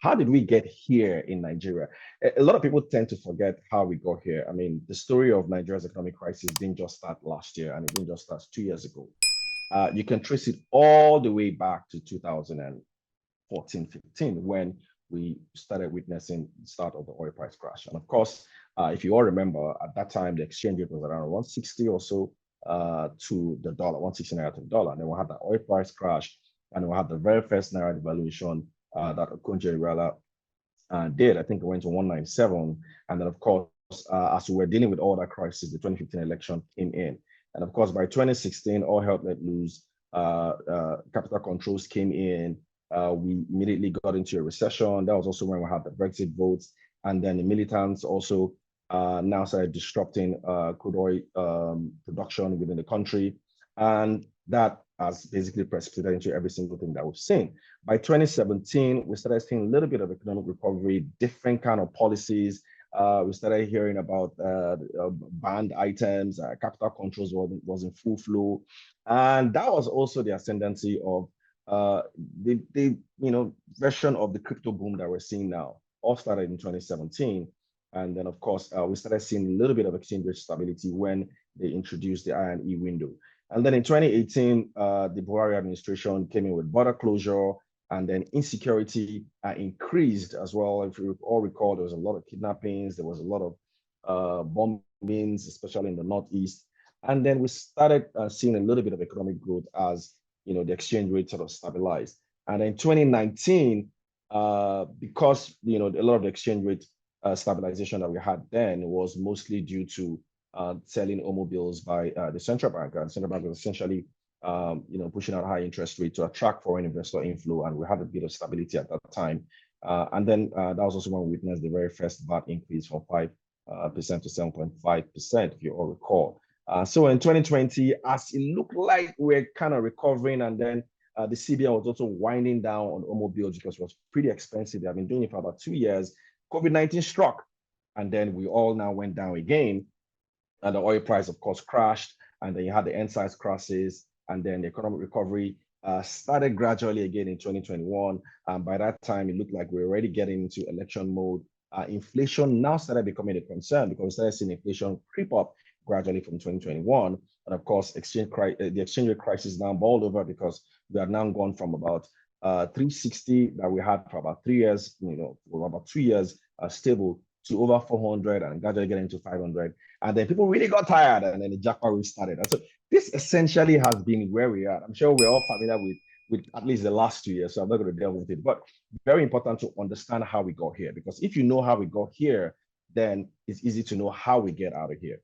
how did we get here in Nigeria? A lot of people tend to forget how we got here. I mean, the story of Nigeria's economic crisis didn't just start last year, and it didn't just start 2 years ago. You can trace it all the way back to 2014, 15, when we started witnessing the start of the oil price crash. And of course, if you all remember, at that time, the exchange rate was around 160 or so to the dollar, 160 naira to the dollar. And then we had the oil price crash, and we had the very first naira devaluation that Okonjo-Iweala did. I think it went to 197. And then, of course, as we were dealing with all that crisis, the 2015 election came in. And of course, by 2016, all hell let loose. Capital controls came in. We immediately got into a recession. That was also when we had the Brexit votes. And then the militants also now started disrupting crude oil production within the country. And that has basically precipitated into every single thing that we've seen. By 2017, we started seeing a little bit of economic recovery, different kind of policies. We started hearing about banned items, capital controls was in full flow. And that was also the ascendancy of the version of the crypto boom that we're seeing now. All started in 2017. And then, of course, we started seeing a little bit of exchange rate stability when they introduced the I&E window. And then in 2018, the Buhari administration came in with border closure, and then insecurity increased as well. If you all recall, there was a lot of kidnappings, there was a lot of bombings, especially in the Northeast. And then we started seeing a little bit of economic growth as the exchange rate sort of stabilized. And in 2019, because a lot of the exchange rate stabilization that we had then was mostly due to selling Omo bills by the central bank. And the central bank was essentially pushing out high interest rate to attract foreign investor inflow, and we had a bit of stability at that time. And then that was also when we witnessed the very first VAT increase from 5% to 7.5%, if you all recall. So in 2020, as it looked like we're kind of recovering, and then the CBN was also winding down on Omo bills because it was pretty expensive. They have been doing it for about 2 years. COVID-19 struck, and then we all now went down again. And the oil price, of course, crashed. And then you had the end-size crisis, and then the economic recovery started gradually again in 2021. By that time, it looked like we were already getting into election mode. Inflation now started becoming a concern because we started seeing inflation creep up gradually from 2021. And of course, the exchange rate crisis now boiled over because we have now gone from about 360 that we had for about 3 years, for about 2 years stable, to over 400 and gradually getting to 500. And then people really got tired, and then the jackpot restarted. And so this essentially has been where we are. I'm sure we're all familiar with at least the last 2 years, so I'm not going to delve with it. But very important to understand how we got here, because if you know how we got here, then it's easy to know how we get out of here.